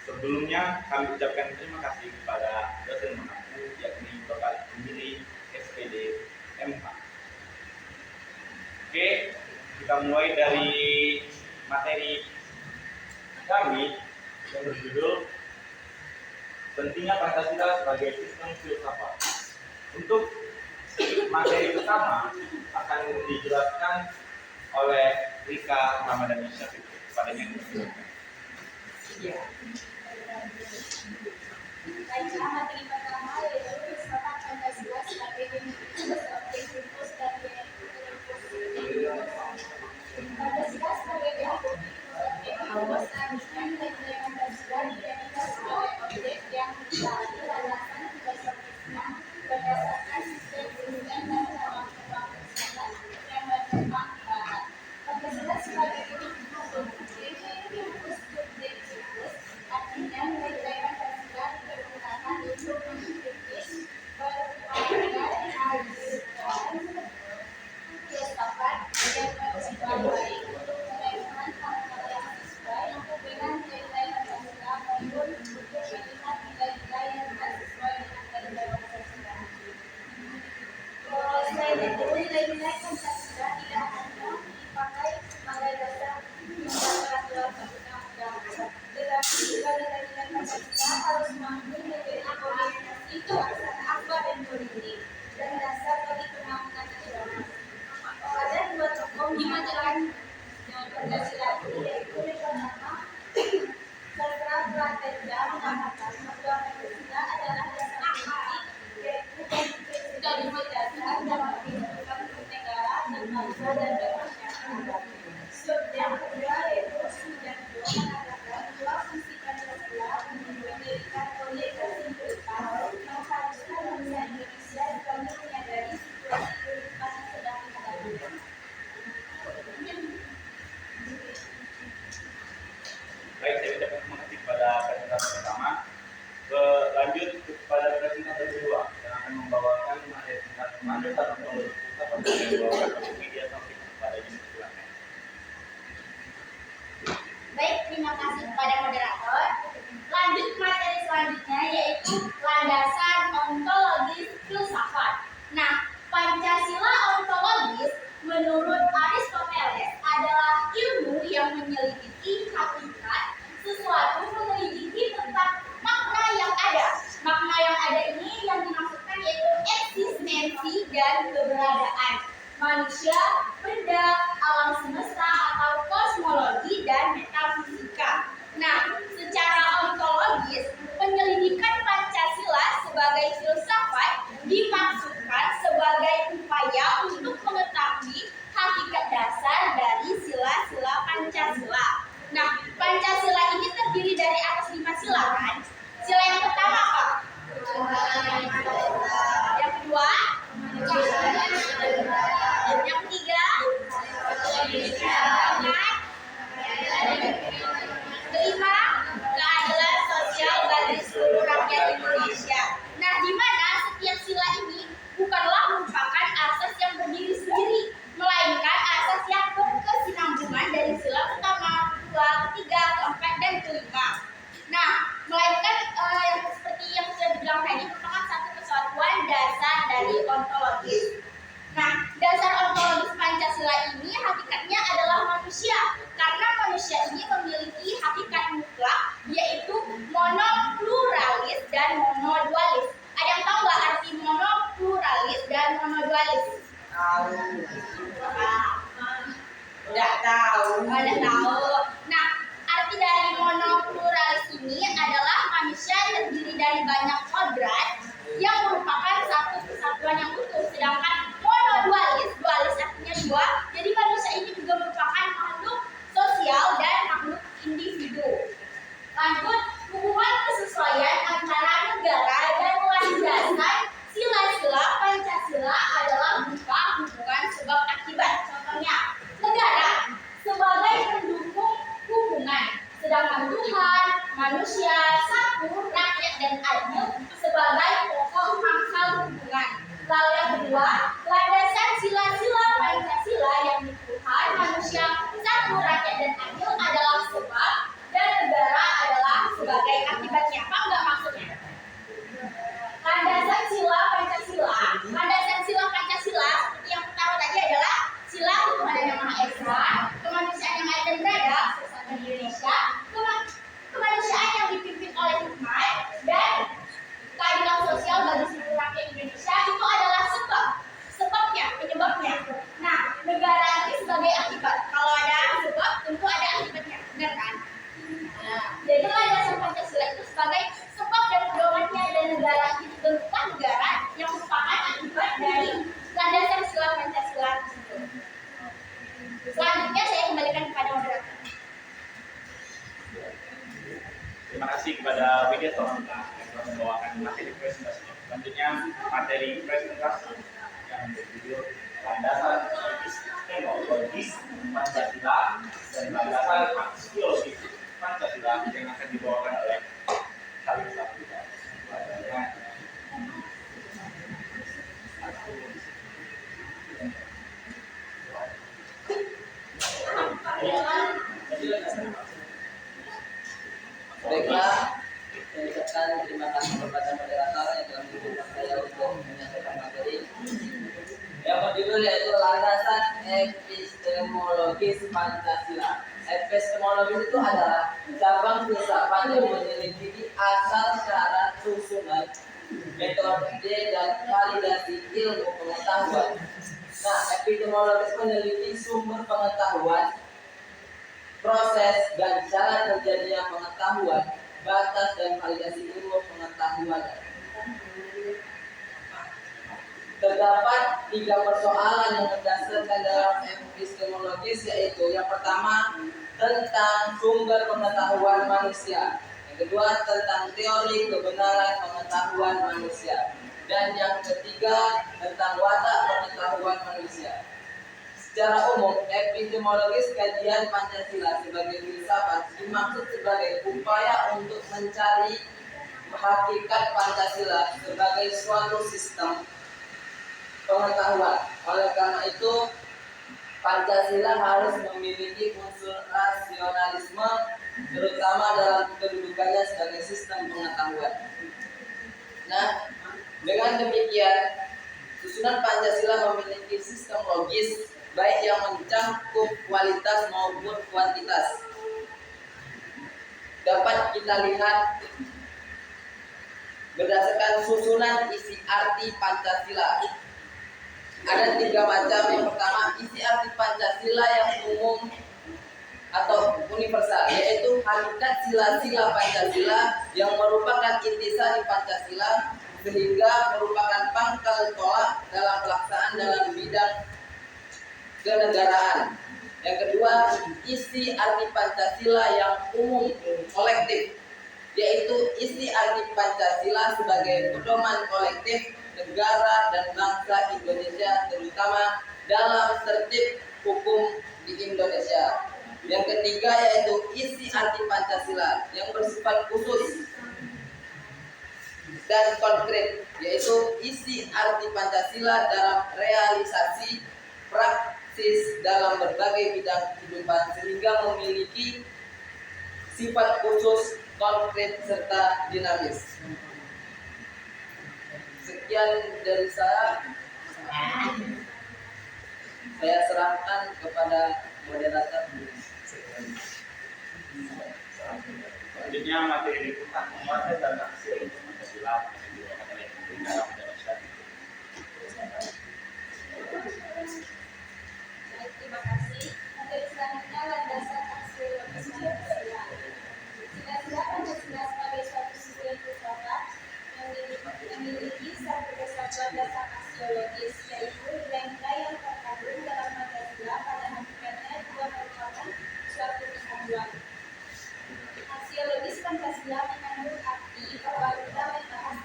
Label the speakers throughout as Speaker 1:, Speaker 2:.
Speaker 1: Sebelumnya kami ucapkan terima kasih kepada dosen mengaku yakni Bapak Pemilih SPD MH. Oke, kita mulai dari materi kami yang berjudul pentingnya Pancasila sebagai sistem filsafat. Untuk materi pertama akan dijelaskan oleh Rika Ramadhani Syafiq. Kepadanya.
Speaker 2: Ya. Baiklah, materi pertama yaitu filsafat Pancasila sebagai objektivitas dan Pancasila sebagai seharusnya nilai-nilai Pancasila dijadikan sebagai objek yang mencari landasan filosofisnya berdasarkan sistem dan cara pembangunan yang berkembang di Barat. Pancasila sebagai artinya nilai-nilai Pancasila dipergunakan untuk mengkritis, berupaya filsafat yang bersifat baik untuk menemukan hal-hal yang sesuai dengan nilai-nilai Pancasila maupun untuk melihat nilai-nilai yang tidak sesuai dengan nilai-nilai Pancasila. Selain itu, nilai-nilai Pancasila tidak hanya dipakai sebagai dasar pembuat peraturan perundang-undangan, tetapi juga nilai-nilai Pancasila harus mampu menjadi orientasi pelaksanaan badan politik dan dasar bagi pembangunan nasional. Ada dua tokoh di majalah Pancasila ini, yaitu yang pertama Sastra Pratedja mengatakan bahwa Pancasila adalah dasar politik, yaitu prinsip dasar dalam kehidupan bernegara dan bangsa dan bermasyarakat. Yang kedua yaitu Sudarjo mengatakan bahwa fungsi Pancasila untuk mendirikan orientasi kehidupan mengharuskan bangsa Indonesia juga menyadari situasi kehidupan yang sedang dihadapi.
Speaker 1: Baik, saya ucapkan terima kasih pada presentasi pertama. Lanjut kepada presentasi kedua yang akan membawakan materi tentang landasan ontologi filsafat yang dibawakan oleh media topik pada jenis silakan.
Speaker 2: Baik, terima kasih kepada moderator. Lanjut materi selanjutnya yaitu landasan ontologis filsafat. Nah, Pancasila ontologis menurut Aristoteles adalah ilmu yang menyelidiki hakikat sesuatu, menyelidiki tentang makna yang ada. Makna yang ada ini yang dimaksudkan yaitu eksistensi dan keberadaan manusia, benda, alam semesta atau kosmologi dan metafisika. Nah, secara ontologis, penyelidikan Pancasila sebagai filsafat dimaksudkan sebagai upaya untuk mengetahui hakikat dasar dari sila-sila Pancasila. Nah, Pancasila ini terdiri dari atas 5 sila kan? Sila yang pertama apa? Yang kedua? Yang ketiga? Kelima, keadilan sosial bagi seluruh rakyat Indonesia. Nah, di mana setiap sila ini bukanlah merupakan asas yang berdiri sendiri, melainkan asas yang berkesinambungan dari sila pertama, kedua, ketiga, keempat, dan kelima. Nah, melainkan yang seperti yang sudah dibilang tadi merupakan satu kesatuan dasar dari ontologis. Nah, dasar ontologis Pancasila ini hakikatnya adalah manusia, karena manusia ini memiliki hakikat mutlak, yaitu monopluralis dan monodualis. Ada yang tahu nggak arti monopluralis dan monodualis?
Speaker 3: Tahu. Udah tahu.
Speaker 2: Udah tahu. Nah, arti dari monopluralis ini adalah manusia terdiri dari banyak kodrat yang merupakan satu kesatuan yang utuh, sedangkan monodualis, dualis artinya dua, jadi manusia ini juga merupakan makhluk sosial dan makhluk individu. Lanjut, hubungan kesesuaian antara negara dan landasan sila-sila Pancasila adalah berupa hubungan sebab akibat. Contohnya, negara sebagai pendukung hubungan, sedangkan Tuhan, manusia, satu, rakyat, dan adil sebagai pokok pangkal hubungan. Lalu yang kedua, landasan sila-sila Pancasila yang Tuhan, manusia, satu, rakyat, dan adil adalah sebab, dan negara adalah sebagai
Speaker 1: kasih kepada mediator kita yang telah membawakan materi presentasi. Selanjutnya materi presentasi yang berjudul landasan teknologis Pancasila dan landasan aksiologis Pancasila yang akan dibawakan oleh Khalil Sabda.
Speaker 3: Baiklah, saya ucapkan terima kasih kepada moderator yang telah mendukung saya untuk menyampaikan materi yang berjudul yaitu landasan epistemologis Pancasila. Epistemologis itu adalah cabang filsafat yang menyelidiki asal syarat susunan, metode dan validasi ilmu pengetahuan. Nah, epistemologis meneliti sumber pengetahuan, proses dan cara terjadinya pengetahuan, batas dan validasi ilmu pengetahuan. Terdapat 3 persoalan yang mendasarkan dalam epistemologis, yaitu yang pertama tentang sumber pengetahuan manusia, yang kedua tentang teori kebenaran pengetahuan manusia, dan yang ketiga tentang watak pengetahuan manusia. Secara umum, epistemologis kajian Pancasila sebagai filsafat dimaksud sebagai upaya untuk mencari hakikat Pancasila sebagai suatu sistem pengetahuan. Oleh karena itu, Pancasila harus memiliki unsur rasionalisme, terutama dalam kedudukannya sebagai sistem pengetahuan. Nah, dengan demikian, susunan Pancasila memiliki sistem logis baik yang mencakup kualitas maupun kuantitas. Dapat kita lihat berdasarkan susunan isi arti Pancasila. Ada 3 macam. Yang pertama, isi arti Pancasila yang umum atau universal, yaitu hakikat sila-sila Pancasila yang merupakan intisari Pancasila sehingga merupakan pangkal tolak dalam pelaksanaan dalam bidang kenegaraan. Yang kedua, isi arti Pancasila yang umum kolektif, yaitu isi arti Pancasila sebagai pedoman kolektif negara dan bangsa Indonesia, terutama dalam tertib hukum di Indonesia. Yang ketiga, yaitu isi arti Pancasila yang bersifat khusus dan konkret, yaitu isi arti Pancasila dalam realisasi praktis dalam berbagai bidang kehidupan sehingga memiliki sifat khusus, konkret serta dinamis. Sekian dari saya serahkan kepada moderator.
Speaker 1: Selanjutnya materi liputan penguatan dan aksi Pancasila yang dibawakan oleh Bintang Indonesia.
Speaker 2: Baik, terima kasih. Materi selanjutnya landasan aksiologis Pancasila. Sila-sila Pancasila sebagai suatu sistem filsafat yang memiliki satu kesatuan dasar aksiologis, yaitu nilai-nilai yang terkandung dalam Pancasila pada hakikatnya juga merupakan suatu kesatuan. Aksiologis Pancasila mengandung arti bahwa kita membahas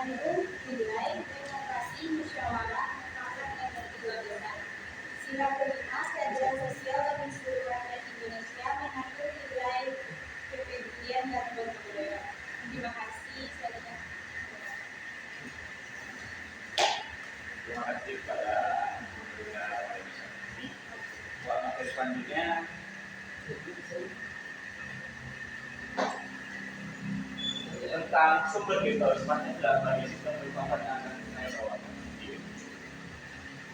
Speaker 2: Bandung nilai demokrasi, musyawarah, mufakat, dan kekeluargaan. Sila kelima, keadilan sosial bagi seluruh rakyat Indonesia mengatur nilai kepedulian dan kebudayaan. Terima kasih.
Speaker 1: Terima kasih kepada ini. Buat materi selanjutnya tentang sumber historis Pancasila sebagai sistem filsafat yang akan saya bawakan.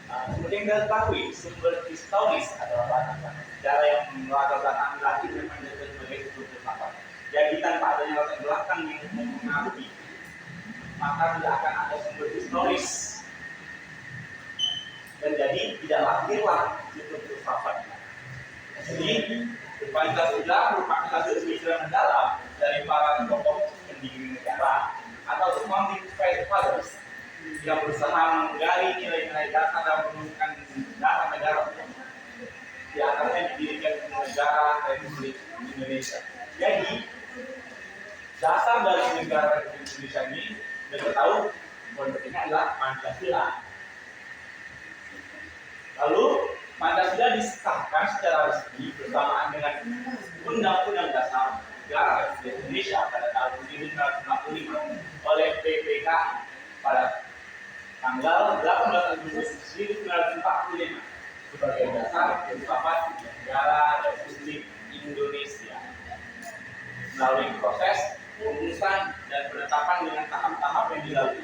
Speaker 1: Seperti yang kita ketahui, sumber historis adalah latar sejarah yang melatar belakang lahir dan Pancasila sebagai sistem filsafat. Jadi tanpa adanya latar belakang yang mempengaruhi, maka tidak akan ada sumber historis. Dan jadi tidak lahirlah sistem filsafat. Jadi Pancasila merupakan hasil pemikiran mendalam dari para tokoh pendiri negara atau founding fathers yang berusaha menggali nilai-nilai dasar dan menemukan dasar negara. Di antaranya didirikan negara Republik Indonesia. Jadi dasar dari negara Republik Indonesia ini kita tahu bentuknya adalah Pancasila. Lalu Pancasila disahkan secara resmi bersamaan dengan Undang-Undang Dasar Negara Republik Indonesia pada tahun 1945 oleh PPKI pada tanggal 18 Agustus 1945 sebagai dasar filsafat negara Republik Indonesia. Melalui proses pengurusan dan penetapan dengan tahap-tahap yang dilalui.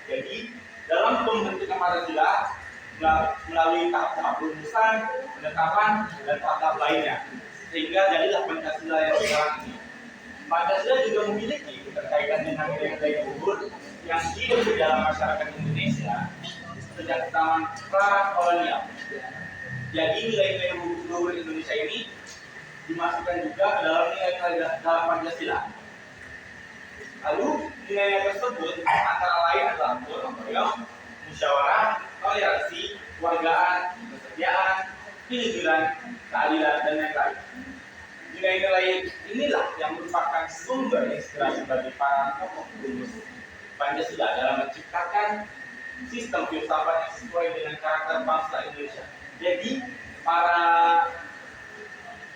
Speaker 1: Jadi dalam pembentukan Pancasila melalui tahap-tahap rumusan, penetapan, dan tahap lainnya, sehingga jadilah Pancasila yang sekarang ini. Pancasila juga memiliki keterkaitan dengan nilai-nilai luhur yang hidup di dalam masyarakat Indonesia sejak zaman pra-kolonial. Jadi nilai-nilai luhur Indonesia ini dimasukkan juga ke dalam nilai-nilai dalam Pancasila. Lalu nilai-nilai tersebut antara lain adalah gotong royong, musyawarah, toleransi, kewargaan, kesetiaan, kejujuran, keadilan, dan lain-lain. Nilai-nilai inilah yang merupakan sumber inspirasi bagi para tokoh perumus Pancasila dalam menciptakan sistem filsafat yang sesuai dengan karakter bangsa Indonesia. Jadi para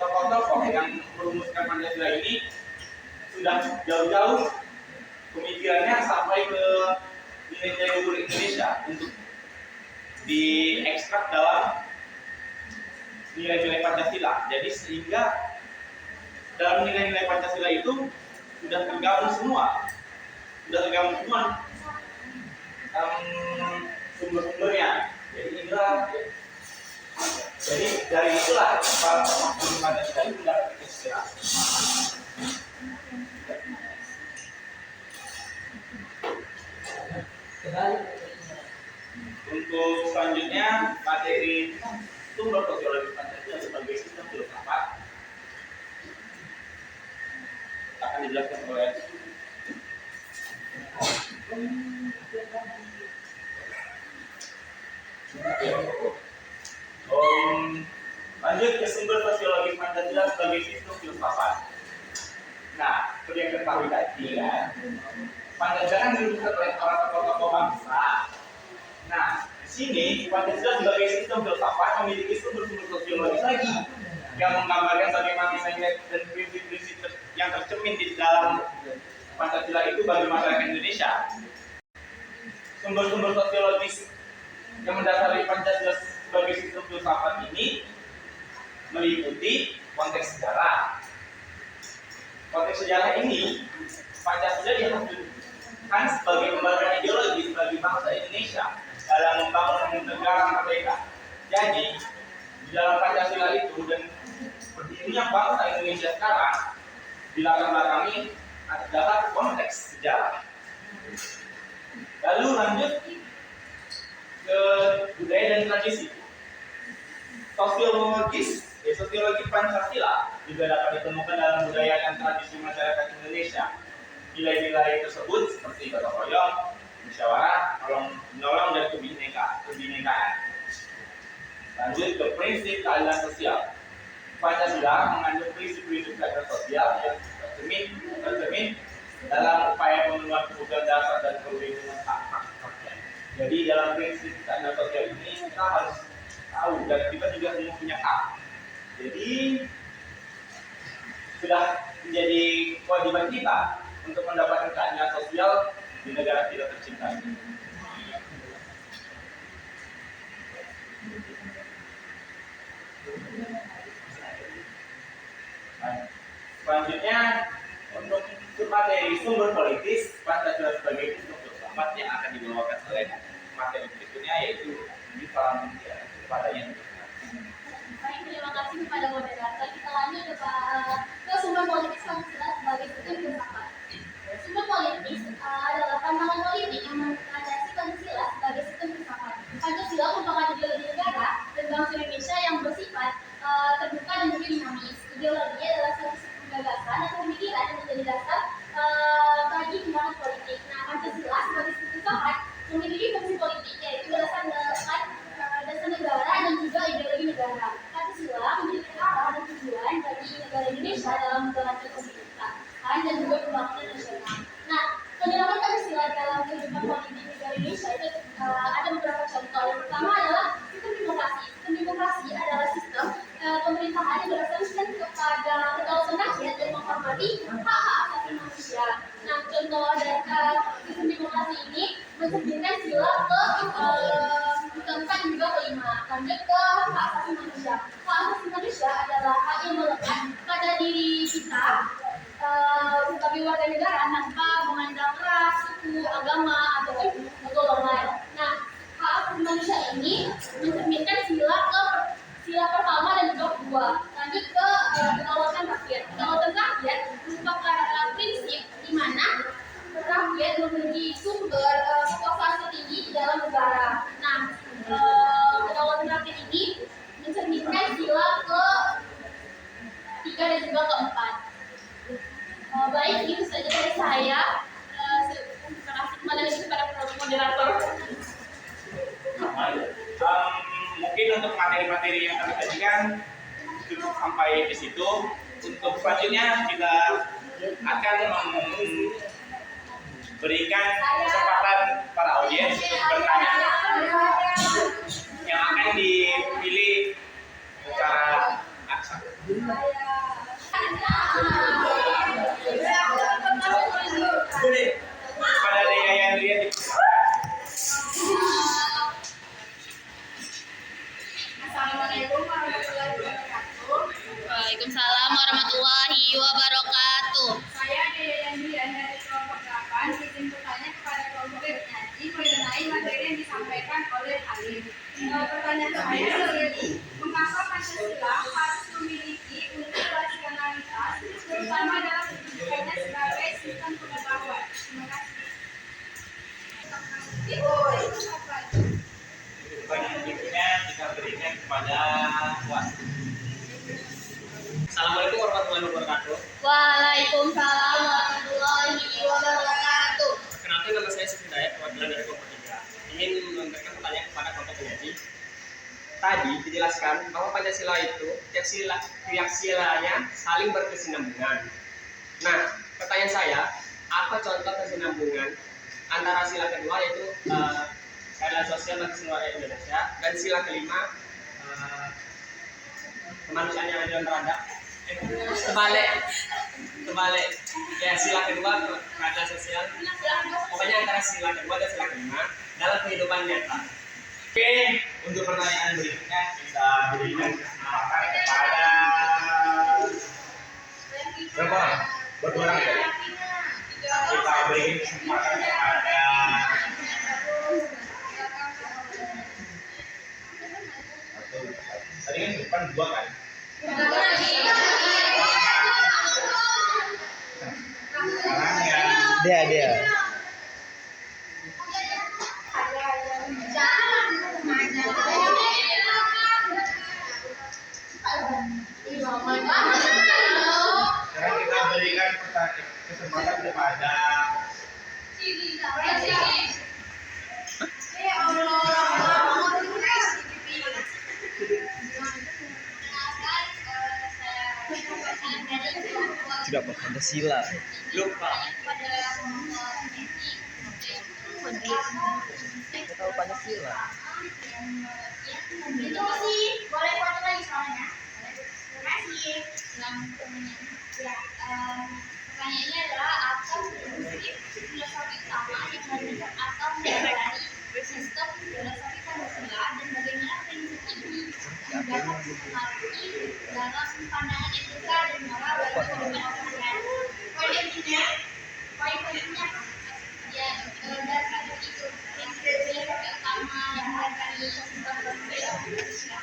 Speaker 1: tokoh-tokoh yang merumuskan Pancasila ini sudah jauh-jauh pemikirannya sampai ke nilai-nilai luhur Indonesia untuk diekstrak dalam nilai-nilai Pancasila. Jadi sehingga dalam nilai-nilai Pancasila itu sudah tergabung semua sumber-sumbernya. Jadi dari itulah para tokoh Pancasila itu mendapat inspirasi. Untuk selanjutnya materi sumber sosiologi Pancasila sebagai sistem filsafat akan dijelaskan oleh lanjut ke sumber sosiologi Pancasila sebagai sistem filsafat. Nah, seperti yang kita ketahui tadi kan, Pancasila kan dirumuskan oleh para tokoh-tokoh bangsa. Nah, di sini Pancasila sebagai sistem filsafat memiliki sumber-sumber sosiologis lagi yang menggambarkan bagaimana nilai dan prinsip-prinsip yang tercermin di dalam Pancasila itu bagi masyarakat Indonesia. Sumber-sumber sosiologis yang mendasari Pancasila sebagai sistem filsafat ini meliputi konteks sejarah. Konteks sejarah ini Pancasila dihasilkan sebagai lembaga ideologis bagi bangsa Indonesia dalam membangun negara merdeka. Jadi di dalam Pancasila itu dan berdirinya bangsa Indonesia sekarang dilatar belakangi adalah konteks sejarah. Lalu lanjut ke budaya dan tradisi. Sosiologi Pancasila juga dapat ditemukan dalam budaya dan tradisi masyarakat Indonesia. Nilai-nilai tersebut seperti gotong royong, musyawarah, menolong dan kebinekaan. Lanjut ke prinsip keadilan sosial. Pancasila mengandung prinsip-prinsip keadilan sosial yang tercermin dalam upaya pemenuhan kebutuhan dasar dan perlindungan hak rakyat. Jadi dalam prinsip keadilan sosial ini kita harus tahu dan kita juga semua punya hak. Jadi sudah menjadi kewajiban kita untuk mendapatkan keadilan sosial di negara kita tercinta ini. Selanjutnya untuk materi sumber politis Pancasila sebagai bentuk filsafat yang akan dibawakan oleh materi berikutnya yaitu di kepadanya.
Speaker 2: Baik, terima kasih kepada moderator. Kita lanjut ke sumber politis Pancasila sebagai bentuk filsafat. Sumber politis adalah pandangan politik yang menglandasi Pancasila sebagai sistem filsafat. Pancasila merupakan ideologi negara dan bangsa Indonesia yang bersifat terbuka dan juga dinamis. Ideologi adalah satu gagasan atau pemikiran yang menjadi dasar bagi tindakan politik. Nah, Pancasila sebagai sistem filsafat memiliki fungsi politik yaitu dasar negara dan juga ideologi negara. Pancasila memiliki arah dan tujuan bagi negara Indonesia dalam menjalankan pemerintahan dan juga pembangunan nasional. Nah, penerapan Pancasila dalam kehidupan politik negara Indonesia itu ada beberapa contoh. Yang pertama adalah sistem demokrasi. Sistem demokrasi adalah sistem pemerintahan yang berdasarkan kepada kedaulatan rakyat dan menghormati hak-hak asasi manusia. Nah, contoh dari sistem demokrasi ini mencerminkan sila keempat dan juga kelima. Lanjut ke hak asasi manusia. Hak asasi manusia adalah hak yang melekat pada diri kita sebagai warga negara tanpa memandang ras, suku, agama, ataupun golongan. Nah, hak asasi manusia ini mencerminkan sila pertama dan juga kedua. Lanjut ke kedaulatan rakyat. Kedaulatan rakyat merupakan prinsip di mana rakyat memiliki sumber kekuasaan tertinggi di dalam negara. Nah, kedaulatan rakyat ini mencerminkan sila ke-3 dan juga ke-4. Baik, itu saja dari saya. Terima kasih kepada moderator.
Speaker 1: Mungkin untuk materi-materi yang kami sajikan cukup sampai di situ. Untuk selanjutnya kita akan memberikan kesempatan para audiens untuk bertanya yang akan dipilih secara aksa. Kepada Dea Yandria.
Speaker 2: Assalamualaikum warahmatullahi wabarakatuh. Waalaikumsalam warahmatullahi wabarakatuh. Saya Dea Yandria dari kelompok 8 izin bertanya kepada kelompok bernyanyi mengenai materi yang disampaikan oleh Halim. Pertanyaan saya yaitu mengapa Pancasila harus memiliki unsur rasionalitas terutama dalam pendidikannya sebagai sistem pengetahuan. Terima kasih.
Speaker 1: Pertanyaan berikutnya kita berikan kepada Puan. Assalamualaikum warahmatullahi wabarakatuh.
Speaker 2: Waalaikumsalam warahmatullahi wabarakatuh.
Speaker 4: Perkenalkan, nama saya Sufyan Dayat, perwakilan dari kelompok 3. Ingin memberikan pertanyaan kepada kelompok penyaji. Tadi dijelaskan bahwa Pancasila itu tiap silanya saling berkesinambungan. Nah, pertanyaan saya, apa contoh kesinambungan antara sila kedua yaitu keadilan sosial bagi seluruh rakyat Indonesia dan sila kelima kemanusiaan yang adil dan beradab? Kebalik. Ya, sila kedua keadilan sosial. Pokoknya antara sila kedua dan sila kelima dalam kehidupan nyata.
Speaker 1: Oke, untuk pertanyaan berikutnya kita berikan kesempatan kepada berapa? Berdua orang ya? Kita berikan kesempatan kepada tadi kan depan 2 kan? Sekarang ya.
Speaker 5: Dia.
Speaker 1: Sekarang kita berikan kesempatan kepada
Speaker 5: Tidak Pancasila.
Speaker 1: lupa.
Speaker 3: Tahu Pancasila.
Speaker 2: Itu sih boleh foto lagi soalnya. Terima kasih. Ya, pertanyaannya adalah apa prinsip filosofi utama yang mendukung atau mendasari sistem filosofi Pancasila dan bagaimana prinsip ini dapat mempengaruhi dalam pandangan etika dan moral bagi kehidupan masyarakat. Poin-poinnya ya dasar itu prinsip filosofi utama yang mendasari sistem filosofi Pancasila.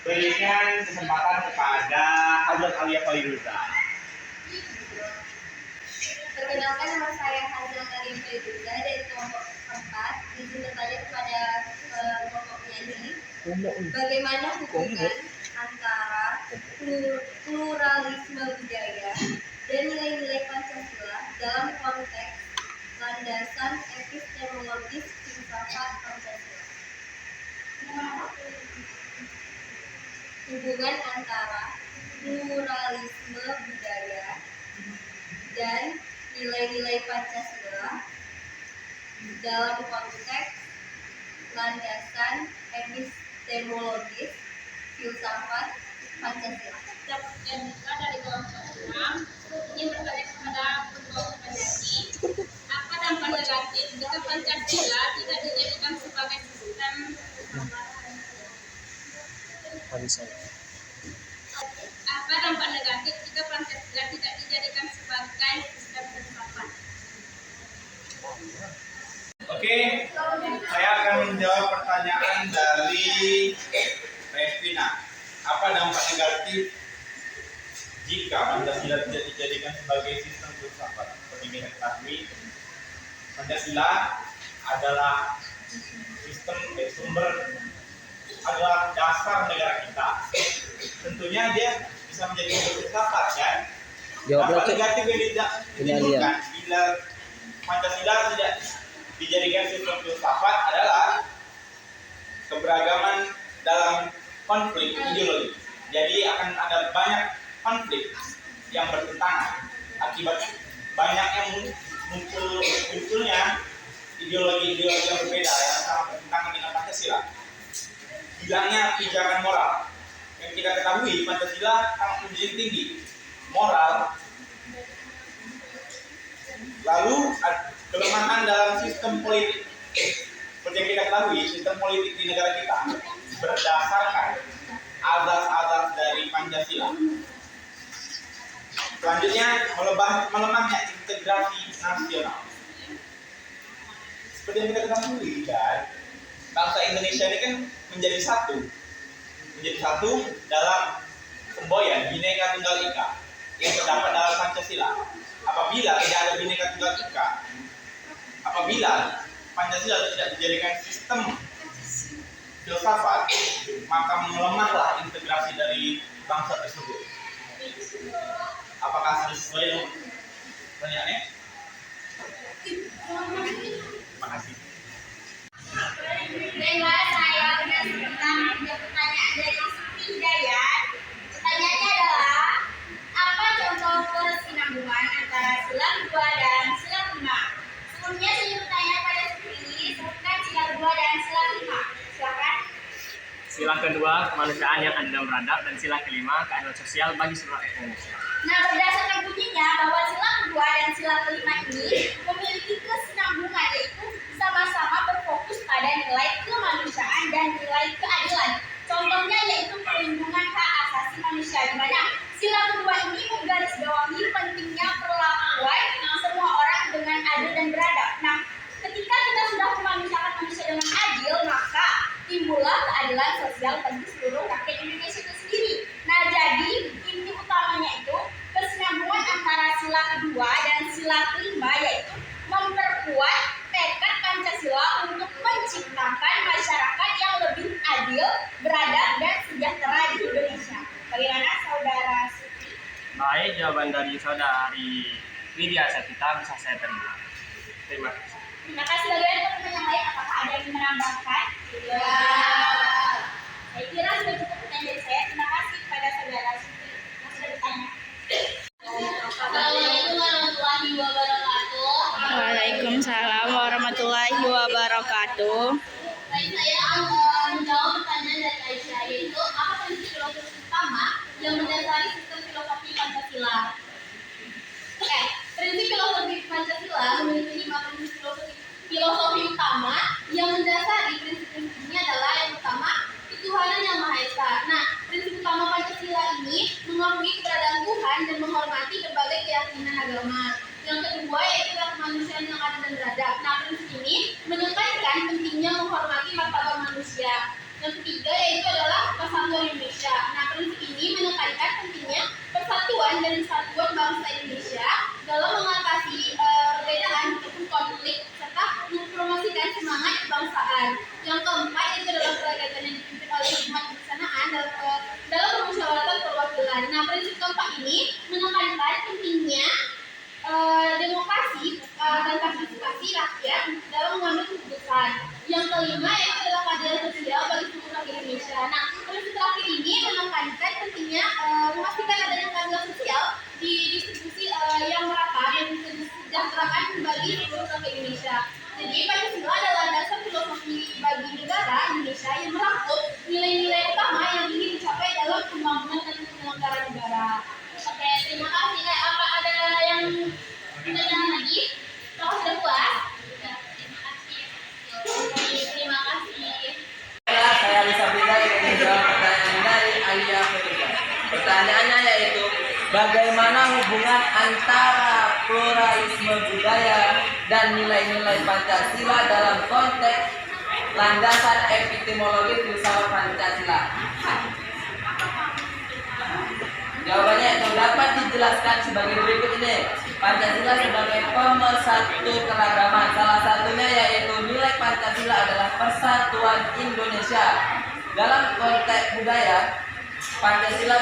Speaker 1: Berikan kesempatan kepada Hazrat Alia Fairuza.
Speaker 2: Perkenalkan, nama saya Hazrat Alia Fairuza dari kelompok 4. Izin bertanya kepada kelompoknya ini, bagaimana hubungan antara pluralisme budaya dan nilai-nilai Pancasila dalam konteks landasan epistemologis filsafat Pancasila? Hubungan antara pluralisme budaya dan nilai-nilai Pancasila dalam konteks landasan epistemologis filsafat Pancasila.
Speaker 5: Dan juga dari kelompok 6 ini bertanya kepada kelompok pendaki, apa dampak negatif jika Pancasila tidak dijadikan sebagai sistem apa dampak negatif jika Pancasila tidak dijadikan sebagai sistem filsafat?
Speaker 1: Oke, saya akan menjawab pertanyaan dari Revina. Apa dampak negatif jika Pancasila tidak dijadikan sebagai sistem filsafat? Seperti kita ketahui, Pancasila adalah sumber adalah dasar negara kita. Tentunya dia bisa menjadi sumber filsafat, kan? Dampak negatif yang ditimbulkan bila Pancasila tidak dijadikan sistem filsafat adalah keberagaman dalam konflik ideologi. Jadi akan ada banyak konflik yang bertentangan akibat banyak yang munculnya ideologi-ideologi yang berbeda yang sangat bertentangan dengan Pancasila. Hilangnya pijakan moral. Yang kita ketahui Pancasila sangat menjunjung tinggi moral. Lalu kelemahan dalam sistem politik. Seperti yang kita ketahui, sistem politik di negara kita berdasarkan azas-azas dari Pancasila. Selanjutnya, melemahnya integrasi nasional. Seperti yang kita ketahui, kan, bangsa Indonesia ini kan menjadi satu dalam semboyan Bhinneka Tunggal Ika yang terdapat dalam Pancasila. Apabila tidak ada Bhinneka Tunggal Ika, apabila Pancasila tidak dijadikan sistem filsafat, maka melemahlah integrasi dari bangsa tersebut. Apakah sesuai dengan pertanyaannya? Terima kasih.
Speaker 2: Baiklah, saya sudah menjawab pertanyaan dari Siti Hidayat. Pertanyaannya adalah, apa contoh kesinambungan antara sila kedua dan sila kelima? Sebelumnya saya bertanya pada Siti, sebutkan sila kedua dan sila kelima. Silakan.
Speaker 4: Sila kedua, kemanusiaan yang adil dan beradab, dan sila kelima, keadilan sosial bagi seluruh rakyat Indonesia.
Speaker 2: Nah, berdasarkan bunyinya bahwa sila kedua dan sila kelima ini memiliki kesinambungan, yaitu sama-sama berfokus pada nilai kemanusiaan dan nilai keadilan. Contohnya yaitu perlindungan hak asasi manusia, di mana sila kedua ini menggarisbawahi pentingnya perlakuan semua orang dengan adil dan beradab. Nah, ketika kita sudah memanusiakan manusia dengan adil, maka timbullah keadilan sosial bagi seluruh rakyat Indonesia itu sendiri. Nah, jadi inti utamanya itu kesinambungan antara sila kedua dan sila kelima, yaitu memperkuat tekad Pancasila untuk menciptakan masyarakat yang lebih adil, beradab, dan sejahtera di Indonesia. Bagaimana saudara Siti?
Speaker 4: Baik, jawaban dari saudari Widya Sapita bisa saya terima. Terima kasih.
Speaker 2: Terima kasih. Bagaimana teman-teman yang lain? Apakah ada yang menambahkan? Ya. Saya kira sudah cukup pertanyaan dari saya. Terima kasih kepada saudara Siti yang sudah bertanya. Assalamualaikum warahmatullahi wabarakatuh.
Speaker 6: wabarakatuh.
Speaker 2: Baik, saya menjawab pertanyaan dari Aisyah, yaitu apa prinsip filosofi utama yang mendasari sistem filosofi Pancasila? Prinsip filosofi Pancasila memiliki 5 prinsip filosofi utama yang mendasari prinsip-prinsip ini adalah yang pertama, ketuhanan yang Maha Esa. Nah, prinsip utama Pancasila ini mengakui keberadaan Tuhan dan menghormati berbagai keyakinan agama. Yang kedua yaitu kemanusiaan yang adil dan beradab. Nah, prinsip ini menekankan pentingnya menghormati martabat manusia. Yang ketiga yaitu adalah persatuan Indonesia. Nah, prinsip ini menekankan pentingnya persatuan dan kesatuan bangsa Indonesia dalam mengatasi perbedaan ataupun konflik serta mempromosikan semangat kebangsaan. Yang keempat yaitu adalah kerajaan yang dipimpin oleh hikmat kebijaksanaan dalam permusyawaratan perwakilan. Nah, prinsip keempat ini menekankan pentingnya demokrasi dan partisipasi rakyat dalam mengambil keputusan. Yang kelima yaitu adalah keadilan sosial bagi seluruh rakyat Indonesia. Nah, prinsip terakhir ini menekankan pentingnya memastikan adanya keadilan sosial di distribusi yang merata dan kesejahteraan bagi seluruh rakyat Indonesia. Jadi Pancasila adalah dasar filosofi bagi negara Indonesia yang merangkum nilai-nilai utama yang ingin dicapai dalam pembangunan dan penyelenggaraan negara. Oke, terima kasih. Apa ada yang pertanyaan lagi? Kalau sudah puas? Terima kasih.
Speaker 3: Saya Lisa Bida ingin menjawab pertanyaan dari Alia Fedika. Pertanyaannya yaitu, bagaimana hubungan antara pluralisme budaya dan nilai-nilai Pancasila dalam konteks landasan epistemologi filsafat Pancasila? Jawabannya itu dapat dijelaskan sebagai berikut ini. Pancasila sebagai pemersatu keragaman. Salah satunya yaitu nilai Pancasila adalah persatuan Indonesia. Dalam konteks budaya, Pancasila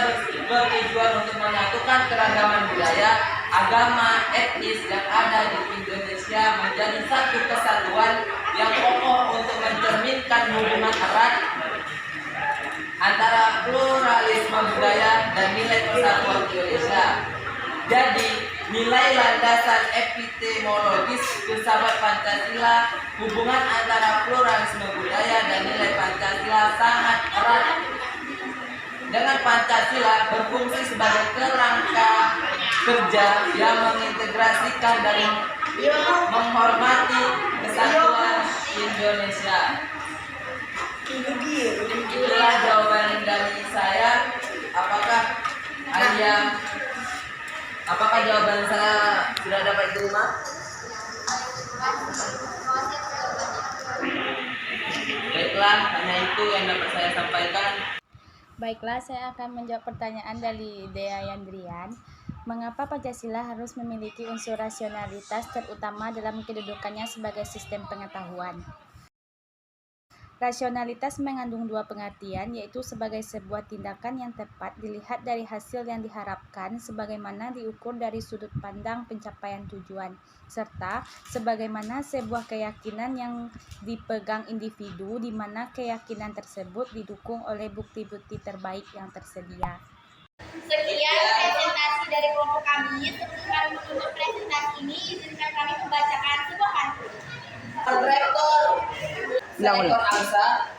Speaker 3: bertujuan untuk menyatukan keragaman budaya, agama, etnis yang ada di Indonesia menjadi satu kesatuan yang kokoh untuk mencerminkan hubungan erat antara pluralisme budaya dan nilai persatuan Indonesia. Jadi, nilai landasan epistemologis filsafat Pancasila, hubungan antara pluralisme budaya dan nilai Pancasila sangat erat. Dengan Pancasila berfungsi sebagai kerangka kerja yang mengintegrasikan dan menghormati kesatuan Indonesia. Itulah jawaban dari saya. Apakah jawaban saya sudah dapat diterima? Baiklah, hanya itu yang dapat saya sampaikan.
Speaker 6: Baiklah, saya akan menjawab pertanyaan dari Dea Yandrian. Mengapa Pancasila harus memiliki unsur rasionalitas terutama dalam kedudukannya sebagai sistem pengetahuan? Rasionalitas mengandung dua pengertian, yaitu sebagai sebuah tindakan yang tepat dilihat dari hasil yang diharapkan sebagaimana diukur dari sudut pandang pencapaian tujuan, serta sebagaimana sebuah keyakinan yang dipegang individu di mana keyakinan tersebut didukung oleh bukti-bukti terbaik yang tersedia.
Speaker 2: Sekian presentasi dari kelompok kami. Sebelum kami menutup presentasi ini, izinkan kami membacakan sebuah pantun.
Speaker 3: Rektor Angsa